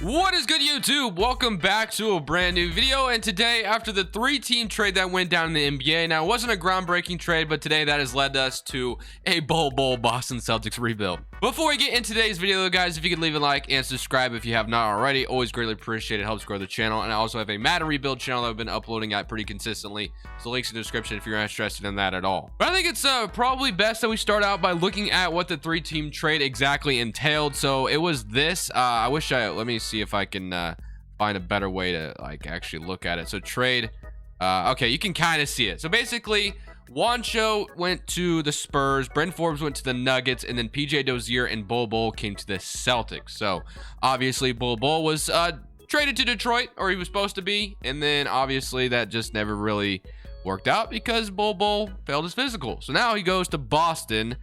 What is good, YouTube? Welcome back to a brand new video. And today, after the 3-team trade that went down in the NBA, now it wasn't a groundbreaking trade, but today that has led us to a Bol Bol Boston Celtics rebuild. Before we get into today's video, guys, if you could leave a like and subscribe if you have not already, always greatly appreciate it. Helps grow the channel. And I also have a Madden rebuild channel that I've been uploading at pretty consistently, so links in the description if you're interested in that at all. But I think it's probably best that we start out by looking at what the 3-team trade exactly entailed. So it was this. Let me see if I can find a better way to actually look at it. So trade. Okay, you can kind of see it. So basically, Juancho went to the Spurs, Bryn Forbes went to the Nuggets, and then PJ Dozier and Bol Bol came to the Celtics. So obviously Bol Bol was traded to Detroit, or he was supposed to be, and then obviously that just never really worked out because Bol Bol failed his physical. So now he goes to Boston,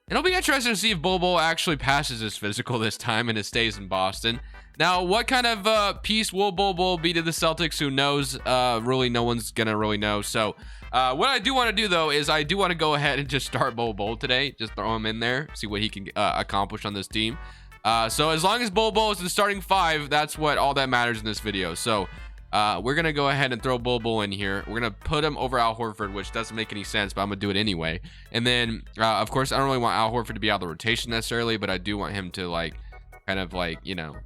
and it'll be interesting to see if Bol Bol actually passes his physical this time and it stays in Boston. Now, what kind of piece will Bol Bol be to the Celtics? Who knows? Really, no one's gonna really know. So what I do want to do, though, is I do want to go ahead and just start Bol Bol today. Just throw him in there, see what he can accomplish on this team. So as long as Bol Bol is the starting 5, that's what all that matters in this video. So we're gonna go ahead and throw Bol Bol in here. We're gonna put him over Al Horford, which doesn't make any sense, but I'm gonna do it anyway. And then of course, I don't really want Al Horford to be out of the rotation necessarily, but I do want him to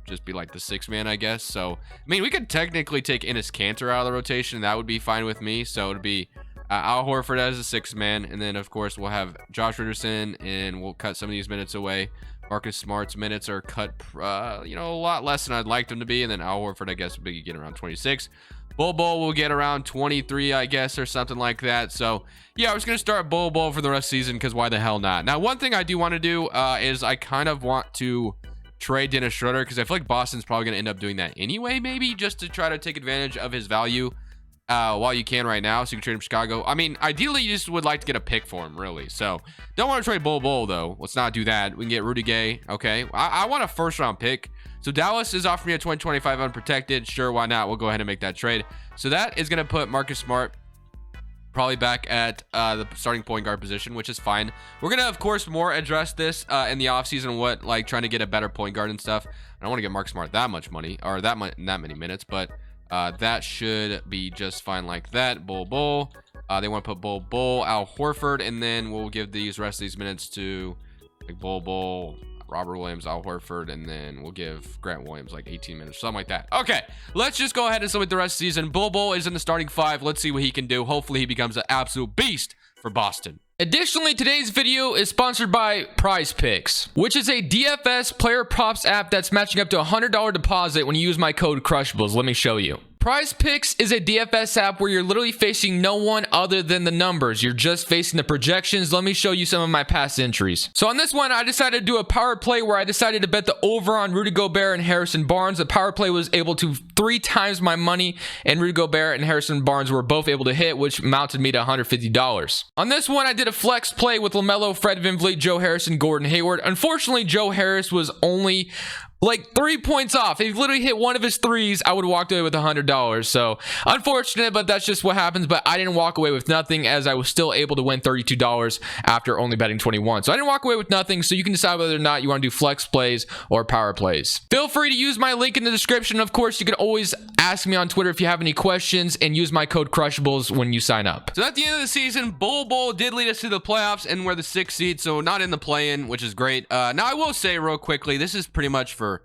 just be like the 6th man, I guess. So I mean, we could technically take Enes Kanter out of the rotation. That would be fine with me. So it'd be Al Horford as a 6th man, and then of course we'll have Josh Richardson, and we'll cut some of these minutes away. Marcus Smart's minutes are cut a lot less than I'd like them to be, and then Al Horford, I guess, will be getting around 26. Bol Bol will get around 23, I guess, or something like that. So yeah, I was gonna start Bol Bol for the rest of the season, because why the hell not? Now, one thing I do want to do is I kind of want to trade Dennis Schroder, because I feel like Boston's probably going to end up doing that anyway, maybe just to try to take advantage of his value while you can right now, so you can trade him to Chicago. I mean, ideally, you just would like to get a pick for him, really. So don't want to trade Bol Bol, though. Let's not do that. We can get Rudy Gay. Okay, I want a 1st-round pick. So Dallas is offering me a 2025 unprotected. Sure, why not? We'll go ahead and make that trade. So that is going to put Marcus Smart probably back at the starting point guard position, which is fine. We're gonna, of course, more address this in the offseason, what trying to get a better point guard and stuff. I don't want to get Marcus Smart that much money, or that many minutes, but that should be just fine like that. Bol Bol, they want to put Bol Bol, Al Horford, and then we'll give these rest of these minutes to Bol Bol, Robert Williams, Al Horford, and then we'll give Grant Williams 18 minutes, something like that. Okay, let's just go ahead and celebrate the rest of the season. Bol Bol is in the starting 5. Let's see what he can do. Hopefully, he becomes an absolute beast for Boston. Additionally, today's video is sponsored by Prize Picks, which is a DFS player props app that's matching up to a $100 deposit when you use my code Crushables. Let me show you. Prize Picks is a DFS app where you're literally facing no one other than the numbers. You're just facing the projections. Let me show you some of my past entries. So on this one, I decided to do a power play where I decided to bet the over on Rudy Gobert and Harrison Barnes. The power play was able to 3 times my money, and Rudy Gobert and Harrison Barnes were both able to hit, which mounted me to $150. On this one, I did a flex play with LaMelo, Fred VanVleet, Joe Harris, and Gordon Hayward. Unfortunately, Joe Harris was only 3 points off. If he literally hit one of his threes, I would have walked away with $100. So unfortunate, but that's just what happens. But I didn't walk away with nothing, as I was still able to win $32 after only betting 21. So I didn't walk away with nothing. So you can decide whether or not you want to do flex plays or power plays. Feel free to use my link in the description. Of course, you can always ask me on Twitter if you have any questions, and use my code Crushables when you sign up. So at the end of the season, Bol Bol did lead us to the playoffs, and we're the 6th seed, so not in the play-in, which is great. Now I will say real quickly, this is pretty much for,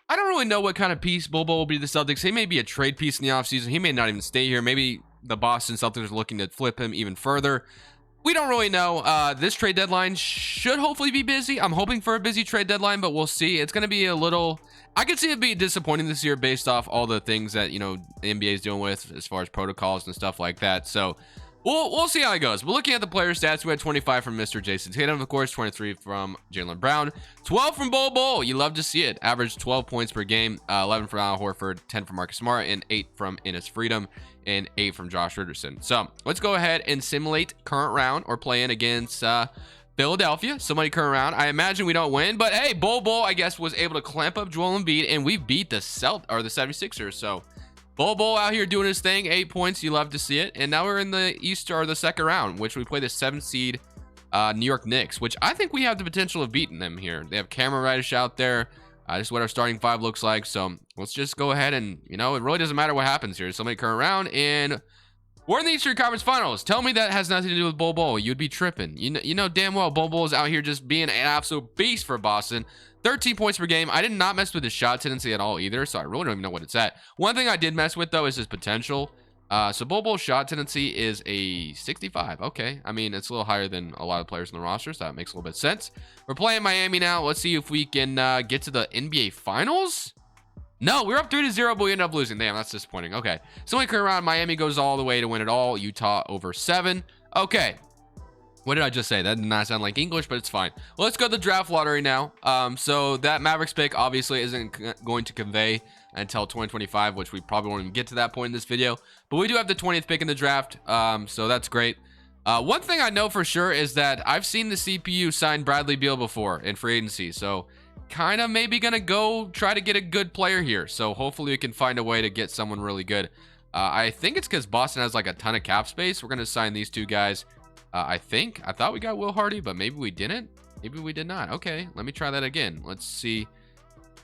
I don't really know what kind of piece Bol Bol will be to the Celtics. He may be a trade piece in the offseason. He may not even stay here. Maybe the Boston Celtics are looking to flip him even further. We don't really know. This trade deadline should hopefully be busy. I'm hoping for a busy trade deadline, but we'll see. It's going to be a little, I could see it be disappointing this year based off all the things that, the NBA is dealing with as far as protocols and stuff like that. So we'll see how it goes. But looking at the player stats, we had 25 from Mr. Jason Tatum, of course, 23 from Jaylen Brown, 12 from Bol Bol. You love to see it. Averaged 12 points per game, 11 from Al Horford, 10 from Marcus Smart, and 8 from Enes Freedom, and 8 from Josh Richardson. So let's go ahead and simulate current round or play in against Philadelphia. Somebody current round. I imagine we don't win, but hey, Bol Bol, I guess, was able to clamp up Joel Embiid, and we beat the 76ers. So Bol Bol out here doing his thing. 8 points. You love to see it. And now we're in the East, or the 2nd round, which we play the 7th seed New York Knicks, which I think we have the potential of beating them here. They have Cameron Reddish out there. This is what our starting five looks like. So let's just go ahead and, you know, it really doesn't matter what happens here. Somebody come around and we're in the Eastern Conference Finals. Tell me that has nothing to do with Bol Bol. You'd be tripping. You know damn well Bol Bol is out here just being an absolute beast for Boston. 13 points per game. I did not mess with his shot tendency at all either, so I really don't even know what it's at. One thing I did mess with, though, is his potential. So Bol Bol's shot tendency is a 65. Okay. I mean, it's a little higher than a lot of players in the roster, so that makes a little bit of sense. We're playing Miami now. Let's see if we can get to the NBA Finals. No, we're up 3-0, but we end up losing. Damn, that's disappointing. Okay. So we turn around. Miami goes all the way to win it all. Utah over 7. Okay. What did I just say? That did not sound like English, but it's fine. Well, let's go to the draft lottery now. So that Mavericks pick obviously isn't going to convey until 2025, which we probably won't even get to that point in this video. But we do have the 20th pick in the draft, so that's great. One thing I know for sure is that I've seen the CPU sign Bradley Beal before in free agency, so kind of maybe gonna go try to get a good player here. So hopefully we can find a way to get someone really good. I think it's because Boston has like a ton of cap space. We're gonna sign these two guys. I thought we got Will Hardy, but maybe we didn't. Maybe we did not. Okay, let me try that again. Let's see.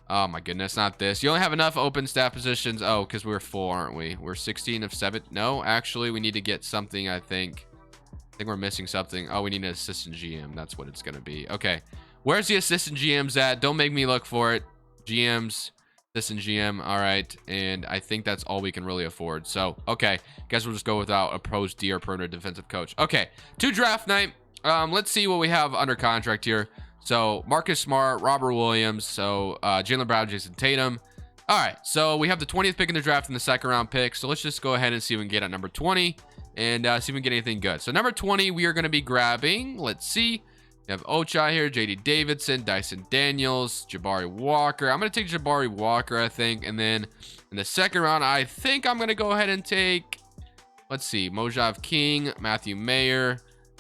Oh my goodness, not this. You only have enough open staff positions. Oh, because we're full, aren't we? We're 16 of 7. No, actually, we need to get something, I think. I think we're missing something. Oh, we need an assistant GM. That's what it's going to be. Okay. Where's the assistant GMs at? Don't make me look for it. GMs, assistant GM. All right. And I think that's all we can really afford. So, okay. Guess we'll just go without a pros D or perimeter defensive coach. Okay. To draft night. Let's see what we have under contract here. So, Marcus Smart, Robert Williams. So, Jaylen Brown, Jason Tatum. All right. So, we have the 20th pick in the draft and the second round pick. So, let's just go ahead and see if we can get at number 20 and see if we can get anything good. So, number 20, we are going to be grabbing, let's see. We have Ochai here, JD Davidson, Dyson Daniels, Jabari Walker. I'm going to take Jabari Walker, I think. And then in the second round, I think I'm going to go ahead and take, let's see, Mojave King, Matthew Mayer,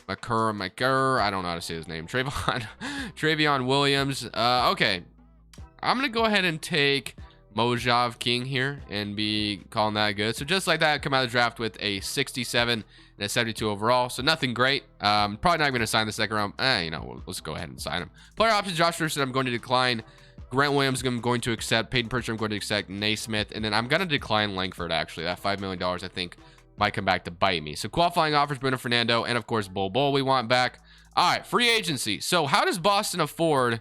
McCurr. I don't know how to say his name. Travion Williams. Okay. I'm going to go ahead and take Mojave King here and be calling that good. So just like that, come out of the draft with a 67 and a 72 overall. So nothing great. Probably not going to sign the second round. You know, let's go ahead and sign him. Player options, Josh Richardson, I'm going to decline. Grant Williams, I'm going to accept. Peyton Pritchard, I'm going to accept. Naismith. And then I'm going to decline Langford, actually. That $5 million, I think, might come back to bite me. So qualifying offers, Bruno Fernando, and of course, Bol Bol we want back. All right, free agency. So how does Boston afford...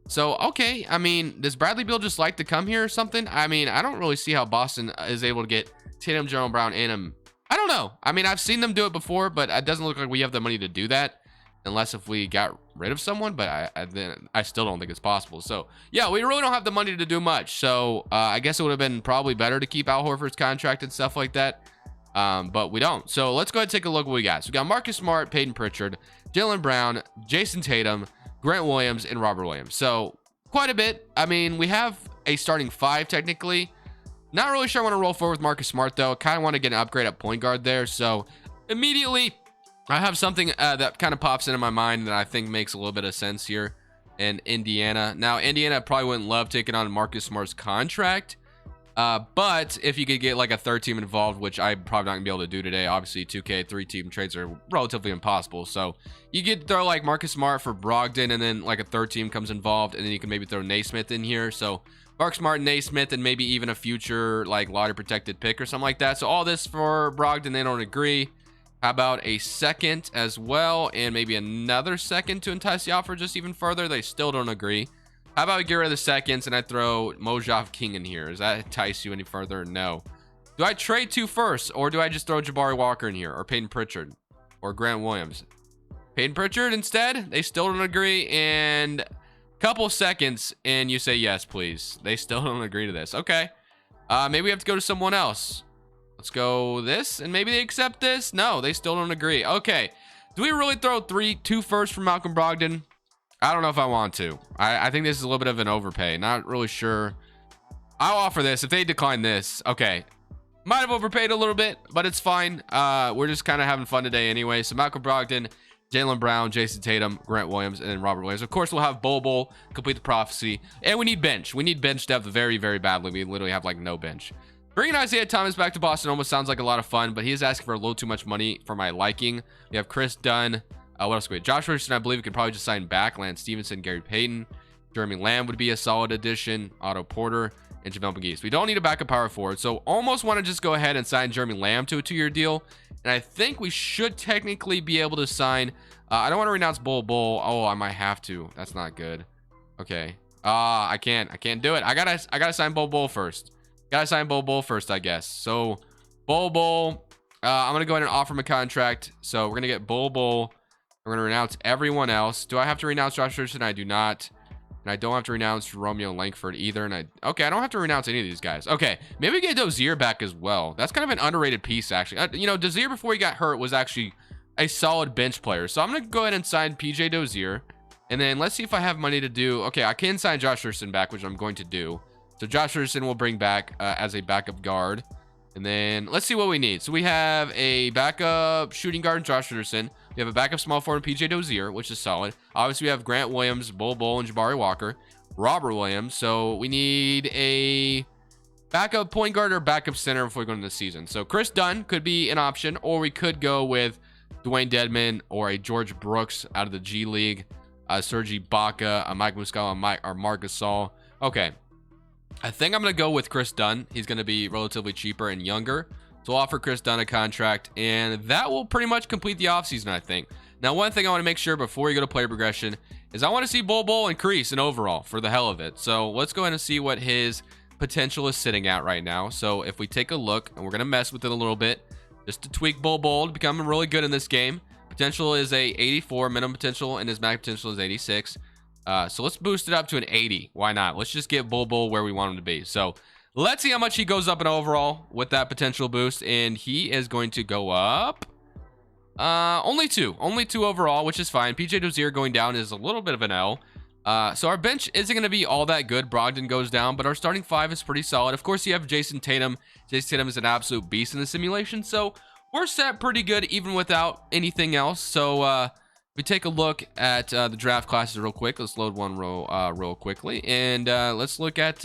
So, okay, I mean, does Bradley Beal just like to come here or something? I mean, I don't really see how Boston is able to get Tatum, Jaylen Brown, and him. I don't know. I mean, I've seen them do it before, but it doesn't look like we have the money to do that unless if we got rid of someone, but I still don't think it's possible. So, yeah, we really don't have the money to do much. So, I guess it would have been probably better to keep Al Horford's contract and stuff like that, but we don't. So, let's go ahead and take a look at what we got. So, we got Marcus Smart, Peyton Pritchard, Jaylen Brown, Jason Tatum, Grant Williams, and Robert Williams. So quite a bit. I mean, we have a starting 5 technically. Not really sure I want to roll forward with Marcus Smart though. Kind of want to get an upgrade at point guard there. So immediately I have something that kind of pops into my mind that I think makes a little bit of sense here in Indiana. Now, Indiana probably wouldn't love taking on Marcus Smart's contract. But if you could get like a third team involved, which I'm probably not gonna be able to do today, obviously 2K 3-team trades are relatively impossible. So you could throw like Marcus Smart for Brogdon, and then like a third team comes involved, and then you can maybe throw Naismith in here. So Mark Smart, Naismith, and maybe even a future like lottery protected pick or something like that. So all this for Brogdon, they don't agree. How about a second as well, and maybe another second to entice the offer just even further? They still don't agree. How about we get rid of the seconds and I throw Mojave King in here? Does that entice you any further? No. Do I trade 2 firsts, or do I just throw Jabari Walker in here, or Peyton Pritchard, or Grant Williams? Peyton Pritchard instead? They still don't agree. And a couple seconds, and you say yes, please. They still don't agree to this. Okay. Maybe we have to go to someone else. Let's go this, and maybe they accept this. No, they still don't agree. Okay. Do we really throw 2 firsts for Malcolm Brogdon? I don't know if I want to. I think this is a little bit of an overpay. Not really sure. I'll offer this if they decline this. Okay. Might have overpaid a little bit, but it's fine. We're just kind of having fun today anyway. So Malcolm Brogdon, Jaylen Brown, Jason Tatum, Grant Williams, and then Robert Williams. Of course, we'll have Bol Bol complete the prophecy. And we need bench. We need bench depth very, very badly. We literally have like no bench. Bringing Isaiah Thomas back to Boston almost sounds like a lot of fun, but he is asking for a little too much money for my liking. We have Chris Dunn. What else? Josh Richardson, I believe we could probably just sign back. Lance Stevenson, Gary Payton. Jeremy Lamb would be a solid addition. Otto Porter and JaVale McGee. So we don't need a backup power forward. So almost want to just go ahead and sign Jeremy Lamb to a 2-year deal. And I think we should technically be able to sign. I don't want to renounce Bol Bol. Oh, I might have to. That's not good. Okay. I can't do it. I gotta sign Bol Bol first. Gotta sign Bol Bol first, I guess. So Bol Bol, I'm gonna go ahead and offer him a contract. So we're gonna get Bol Bol. We're gonna renounce everyone else. Do I have to renounce Josh Richardson? I do not. And I don't have to renounce Romeo Langford either. And I don't have to renounce any of these guys. Okay, maybe we get Dozier back as well. That's kind of an underrated piece, actually. You know, Dozier before he got hurt was actually a solid bench player. So I'm gonna go ahead and sign PJ Dozier. And then let's see if I have money to do. Okay, I can sign Josh Richardson back, which I'm going to do. So Josh Richardson will bring back as a backup guard. And then let's see what we need. So we have a backup shooting guard in Josh Richardson. We have a backup small forward in PJ Dozier, which is solid. Obviously, we have Grant Williams, Bol Bol, and Jabari Walker. Robert Williams. So we need a backup point guard or backup center before we go into the season. So Chris Dunn could be an option, or we could go with Dwayne Dedman or a George Brooks out of the G League. Serge Ibaka, Mike Muscala, or Marc Gasol. Okay. I think I'm going to go with Chris Dunn. He's going to be relatively cheaper and younger. So I'll offer Chris Dunn a contract, and that will pretty much complete the offseason, I think. Now, one thing I want to make sure before we go to player progression is I want to see Bol Bol increase in overall for the hell of it. So let's go ahead and see what his potential is sitting at right now. So if we take a look, and we're going to mess with it a little bit, just to tweak Bol Bol to become really good in this game. Potential is a 84, minimum potential, and his max potential is 86. So let's boost it up to an 80. Why not? Let's just get Bol Bol where we want him to be. So let's see how much he goes up in overall with that potential boost. And he is going to go up only two overall, which is fine. PJ Dozier going down is a little bit of an L. So our bench isn't going to be all that good. Brogdon goes down, but our starting five is pretty solid. Of course, you have Jason Tatum. Jason Tatum is an absolute beast in the simulation. So we're set pretty good even without anything else. So if we take a look at the draft classes real quick, let's load one real quickly, and let's look at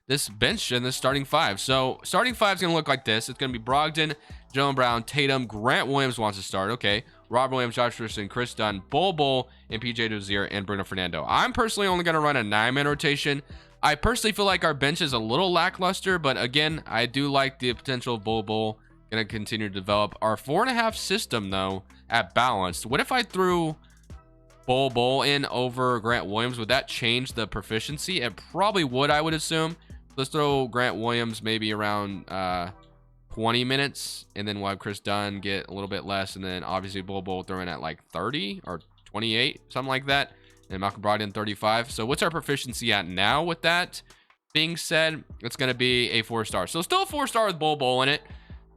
this bench and this starting five. So starting five is going to look like this. It's going to be Brogdon, Jaylen Brown, Tatum, Grant Williams wants to start. Okay, Robert Williams, Josh Richardson, Chris Dunn, Bol Bol, and PJ Dozier, and Bruno Fernando. I'm personally only going to run a 9-man rotation. I personally feel like our bench is a little lackluster, but again, I do like the potential of Bol Bol. Going to continue to develop our 4.5 system though at balanced. What if I threw Bol Bol in over Grant Williams? Would that change the proficiency? It probably would, I would assume. Let's throw Grant Williams maybe around 20 minutes, and then we'll have Chris Dunn get a little bit less, and then obviously Bol Bol throwing at like 30 or 28, something like that, and Malcolm Brogdon 35. So what's our proficiency at now? With that being said, it's going to be a 4-star. So still a 4-star with Bol Bol in it.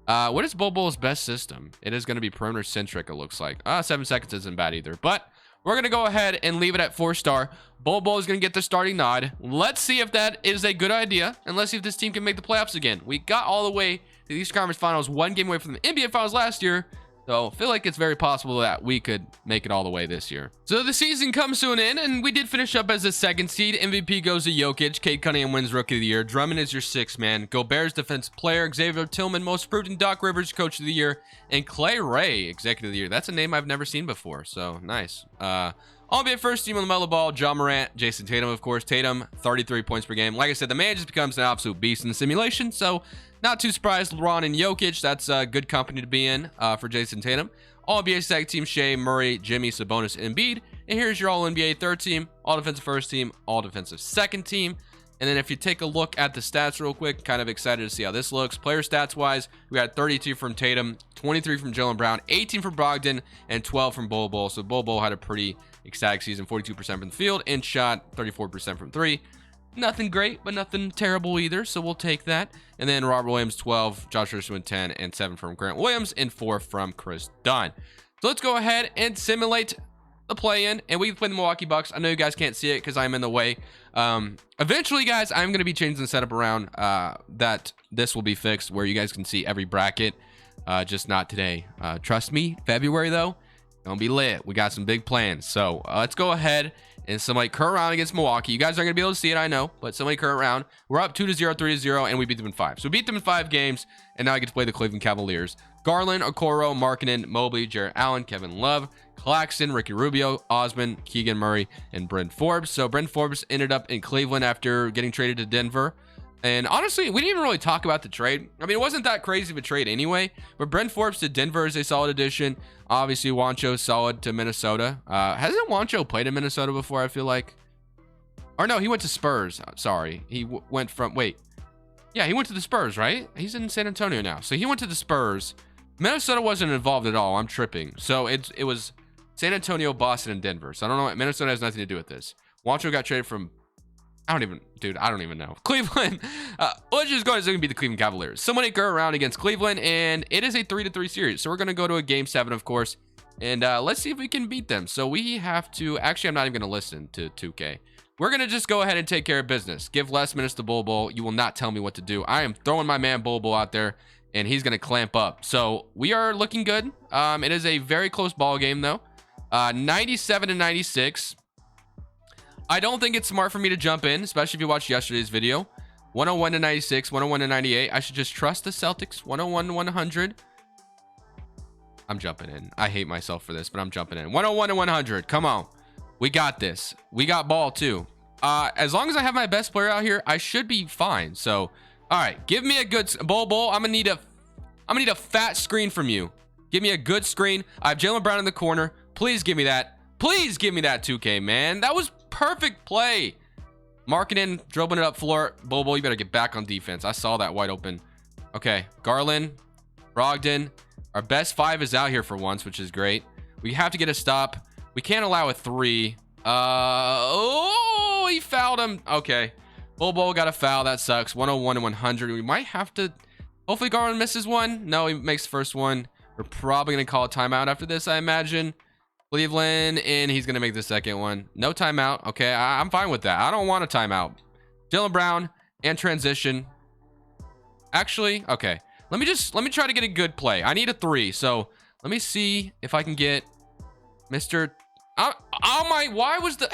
What is Bol Bol's best system? It is going to be perimeter centric, it looks like. 7 seconds isn't bad either, but we're going to go ahead and leave it at 4-star. Bol Bol is going to get the starting nod. Let's see if that is a good idea, and let's see if this team can make the playoffs again. We got all the way to the Eastern Conference Finals, 1 game away from the NBA Finals last year. So I feel like it's very possible that we could make it all the way this year. So the season comes to an end, and we did finish up as a 2nd seed. MVP goes to Jokic. Cade Cunningham wins Rookie of the Year. Drummond is your 6th man. Gobert's Defensive Player. Xavier Tillman, Most Improved, and Doc Rivers, Coach of the Year. And Clay Ray, Executive of the Year. That's a name I've never seen before, so nice. All-NBA first team on the Melo Ball, John Morant, Jason Tatum, of course. Tatum, 33 points per game. Like I said, the man just becomes an absolute beast in the simulation, so not too surprised. LeBron and Jokic, that's a good company to be in for Jason Tatum. All-NBA second team, Shea, Murray, Jimmy, Sabonis, and Embiid. And here's your All-NBA third team, All-Defensive first team, All-Defensive second team. And then if you take a look at the stats real quick, kind of excited to see how this looks. Player stats-wise, we got 32 from Tatum, 23 from Jaylen Brown, 18 from Brogdon, and 12 from Bol Bol. So Bol Bol had a pretty ecstatic season, 42% from the field, and shot 34% from 3. Nothing great, but nothing terrible either, so we'll take that. And then Robert Williams, 12, Josh Richardson with 10, and 7 from Grant Williams, and 4 from Chris Dunn. So let's go ahead and simulate the play-in, and we can play the Milwaukee Bucks. I know you guys can't see it because I'm in the way. Eventually, guys, I'm going to be changing the setup around that this will be fixed where you guys can see every bracket, just not today. Trust me, February, though, gonna be lit. We got some big plans. So let's go ahead and somebody current round against Milwaukee. You guys aren't going to be able to see it, I know, but somebody current round. We're up 2-0, 3-0, and we beat them in 5. So we beat them in 5 games, and now I get to play the Cleveland Cavaliers. Garland, Okoro, Markkanen, Mobley, Jarrett Allen, Kevin Love, Claxton, Ricky Rubio, Osman, Keegan Murray, and Bryn Forbes. So Bryn Forbes ended up in Cleveland after getting traded to Denver. And honestly, we didn't even really talk about the trade. I mean, it wasn't that crazy of a trade anyway, but Bryn Forbes to Denver is a solid addition. Obviously, Juancho solid to Minnesota. Hasn't Juancho played in Minnesota before, I feel like? Or no, he went to Spurs. Sorry. He went from, wait. Yeah, he went to the Spurs, right? He's in San Antonio now. So he went to the Spurs. Minnesota wasn't involved at all. I'm tripping. So it was San Antonio, Boston, and Denver. So I don't know. Minnesota has nothing to do with this. Juancho got traded from, I don't even know. Cleveland. Let's just go ahead and it's going to be the Cleveland Cavaliers. Somebody go around against Cleveland, and it is a 3-3 series. So we're going to go to a game 7, of course, and let's see if we can beat them. So we have to, actually, I'm not even going to listen to 2K. We're going to just go ahead and take care of business. Give less minutes to Bol Bol. You will not tell me what to do. I am throwing my man Bol Bol out there, and he's going to clamp up. So we are looking good. It is a very close ball game, though. 97-96. I don't think it's smart for me to jump in, especially if you watched yesterday's video. 101-96, 101-98. I should just trust the Celtics. 101-100. I'm jumping in. I hate myself for this, but I'm jumping in. 101-100. Come on. We got this. We got ball, too. As long as I have my best player out here, I should be fine. So, all right. Give me a good... Bol Bol, I'm going to need a fat screen from you. Give me a good screen. I have Jaylen Brown in the corner. Please give me that. Please give me that 2K, man. That was perfect play. Markkanen dribbling it up floor. Bol Bol, you better get back on defense. I saw that wide open. Okay, Garland, Brogdon. Our best 5 is out here for once, which is great. We have to get a stop. We can't allow a 3. Oh, he fouled him. Okay, Bol Bol got a foul. That sucks. 101-100. We might have to. Hopefully Garland misses one. No, he makes the first one. We're probably gonna call a timeout after this, I imagine. Cleveland, and he's going to make the second one. No timeout. Okay, I'm fine with that. I don't want a timeout. Jaylen Brown and transition. Actually, okay. Let me try to get a good play. I need a 3. So let me see if I can get Mr. Oh my, why was the...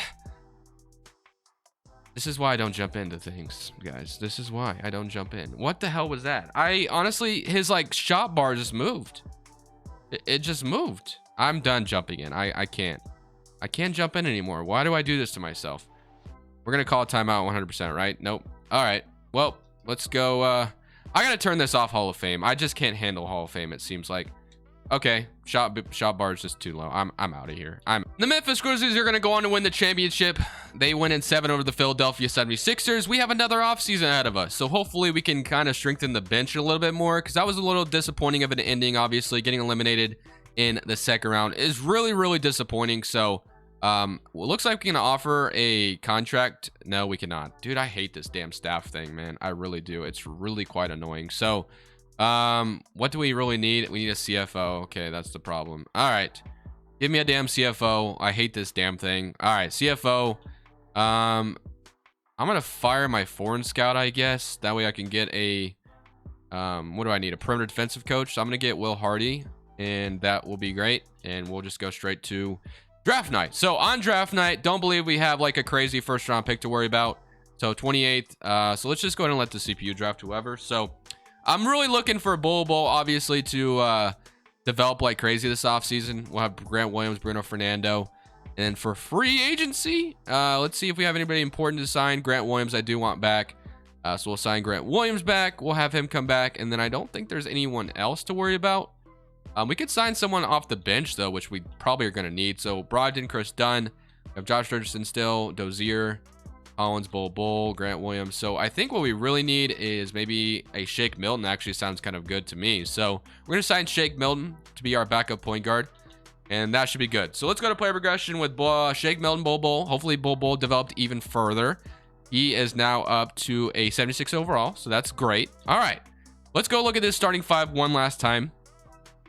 This is why I don't jump into things, guys. This is why I don't jump in. What the hell was that? I honestly, his like shot bar just moved. It just moved. I'm done jumping in. I can't jump in anymore. Why do I do this to myself? We're gonna call a timeout 100%, right? Nope. All right, well, let's go. I gotta turn this off Hall of Fame. I just can't handle Hall of Fame, it seems like. Okay, shot bar is just too low. I'm out of here. The Memphis Grizzlies are gonna go on to win the championship. They win in 7 over the Philadelphia 76ers. We have another offseason ahead of us, so hopefully we can kind of strengthen the bench a little bit more, because that was a little disappointing of an ending. Obviously, getting eliminated in the second round is really disappointing. So well, looks like we can offer a contract. No, we cannot. Dude, I hate this damn staff thing, man. I really do. It's really quite annoying. So what do we really need? We need a CFO. Okay, that's the problem. All right, give me a damn CFO. I hate this damn thing. All right, CFO. I'm gonna fire my foreign scout, I guess. That way I can get a what do I need? A perimeter defensive coach. So I'm gonna get Will Hardy, and that will be great. And we'll just go straight to draft night. So on draft night, don't believe we have like a crazy first round pick to worry about. So 28th. So let's just go ahead and let the CPU draft whoever. So I'm really looking for Bol Bol, obviously, to develop like crazy this offseason. We'll have Grant Williams, Bruno Fernando. And then for free agency, let's see if we have anybody important to sign. Grant Williams, I do want back. So we'll sign Grant Williams back. We'll have him come back. And then I don't think there's anyone else to worry about. We could sign someone off the bench, though, which we probably are going to need. So Brogdon, Chris Dunn. We have Josh Richardson still, Dozier, Collins, Bol Bol, Grant Williams. So I think what we really need is maybe a Shake Milton. Actually sounds kind of good to me. So we're going to sign Shake Milton to be our backup point guard. And that should be good. So let's go to player progression with Shake Milton, Bol Bol. Hopefully Bol Bol developed even further. He is now up to a 76 overall. So that's great. All right. Let's go look at this starting 5 one last time.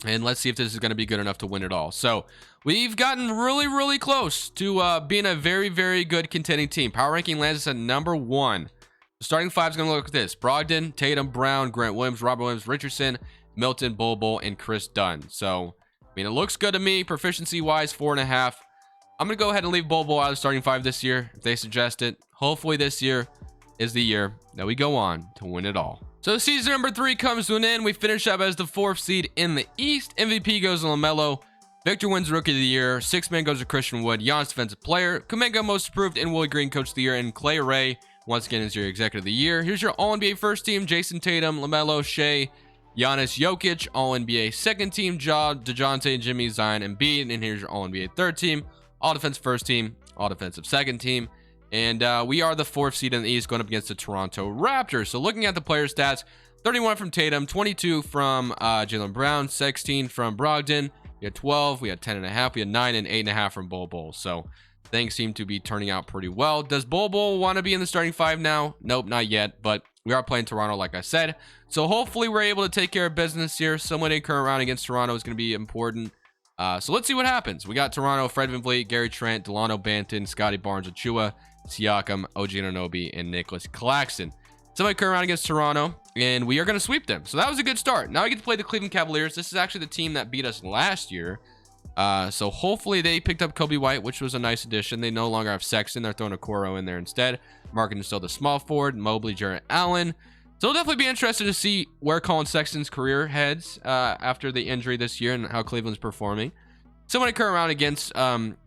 And let's see if this is going to be good enough to win it all. So we've gotten really close to being a very good contending team. Power ranking lands us at number 1. The starting 5 is going to look like this: Brogdon, Tatum, Brown, Grant Williams, Robert Williams, Richardson, Milton, Bol Bol, and Chris Dunn. So, I mean, it looks good to me. Proficiency wise, 4.5. I'm going to go ahead and leave Bol Bol out of the starting 5 this year if they suggest it. Hopefully this year is the year that we go on to win it all. So season number 3 comes to an end. We finish up as the 4th seed in the East. MVP goes to LaMelo. Victor wins Rookie of the Year. 6th man goes to Christian Wood. Giannis Defensive Player. Kuminga Most Improved, and Willie Green Coach of the Year. And Clay Ray once again is your Executive of the Year. Here's your All-NBA first team: Jason Tatum, LaMelo, Shea, Giannis, Jokic. All-NBA second team: Ja, DeJounte, Jimmy, Zion, and Embiid. And here's your All-NBA third team: All-Defense first team, All-Defensive second team. And we are the 4th seed in the East going up against the Toronto Raptors. So looking at the player stats: 31 from Tatum, 22 from Jaylen Brown, 16 from Brogdon. We had 12, we had 10.5, we had 9 and 8.5 from Bol Bol. So things seem to be turning out pretty well. Does Bol Bol want to be in the starting 5 now? Nope, not yet. But we are playing Toronto, like I said. So hopefully we're able to take care of business here. Someone in current round against Toronto is going to be important. So let's see what happens. We got Toronto: Fred VanVleet, Gary Trent, Delano Banton, Scotty Barnes, Achua, Siakam, OG Anunoby, and Nicholas Claxton. Somebody current round against Toronto, and we are going to sweep them. So that was a good start. Now we get to play the Cleveland Cavaliers. This is actually the team that beat us last year. So hopefully they picked up Kobe White, which was a nice addition. They no longer have Sexton. They're throwing a Okoro in there instead. Marketing still the small forward: Mobley, Jarrett Allen. So we'll definitely be interested to see where Colin Sexton's career heads after the injury this year and how Cleveland's performing. Someone current round against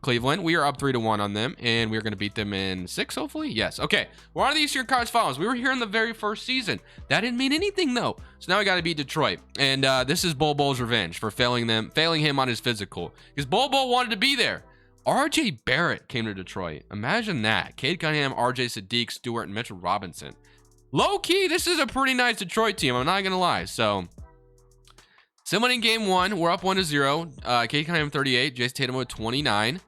Cleveland. We are up 3-1 on them, and we're going to beat them in 6, hopefully. Yes. Okay. We're on the Eastern Conference Finals. We were here in the very first season. That didn't mean anything, though. So now we got to beat Detroit. And this is Bol Bol's revenge for failing him on his physical. Because Bol Bol wanted to be there. RJ Barrett came to Detroit. Imagine that. Cade Cunningham, RJ Sadiq, Stewart, and Mitchell Robinson. Low-key, this is a pretty nice Detroit team. I'm not going to lie. So someone in game 1, we're up 1-0. Cade Cunningham 38, Jason Tatum with 29.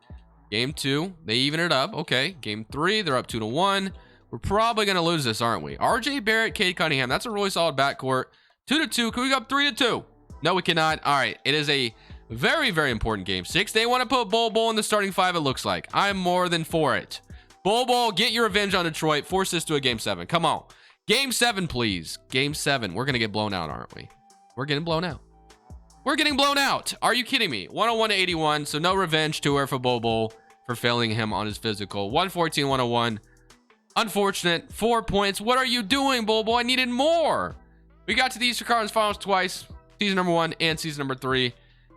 Game 2, they even it up. Okay. Game 3, they're up 2-1. We're probably going to lose this, aren't we? RJ Barrett, Cade Cunningham. That's a really solid backcourt. 2-2. Can we go up 3-2? No, we cannot. All right. It is a very, very important game 6. They want to put Bol Bol in the starting 5, it looks like. I'm more than for it. Bol Bol, get your revenge on Detroit. Force this to a game 7. Come on. Game 7, please. Game 7. We're going to get blown out, aren't we? We're getting blown out. We're getting blown out. Are you kidding me? 101-81. So no revenge tour for Bol Bol for failing him on his physical. 114-101. Unfortunate. 4 points. What are you doing, Bol Bol? I needed more. We got to the Eastern Conference Finals twice. Season number 1 and season number 3.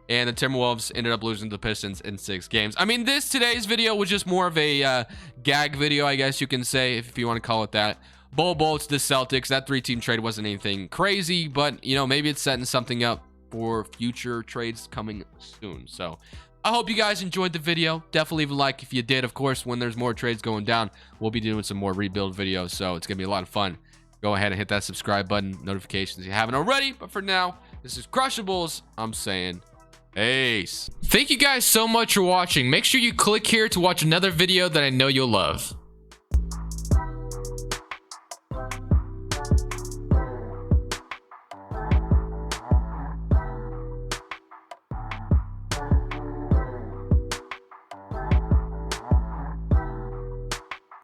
And the Timberwolves ended up losing to the Pistons in 6 games. I mean, today's video was just more of a gag video, I guess you can say, if you want to call it that. Bol Bol to the Celtics. That 3-team trade wasn't anything crazy, but, you know, maybe it's setting something up for future trades coming soon. So I hope you guys enjoyed the video. Definitely leave a like if you did. Of course, when there's more trades going down, we'll be doing some more rebuild videos, so it's gonna be a lot of fun. Go ahead and hit that subscribe button, notifications if you haven't already. But for now, this is Crushables. I'm saying peace. Thank you guys so much for watching. Make sure you click here to watch another video that I know you'll love.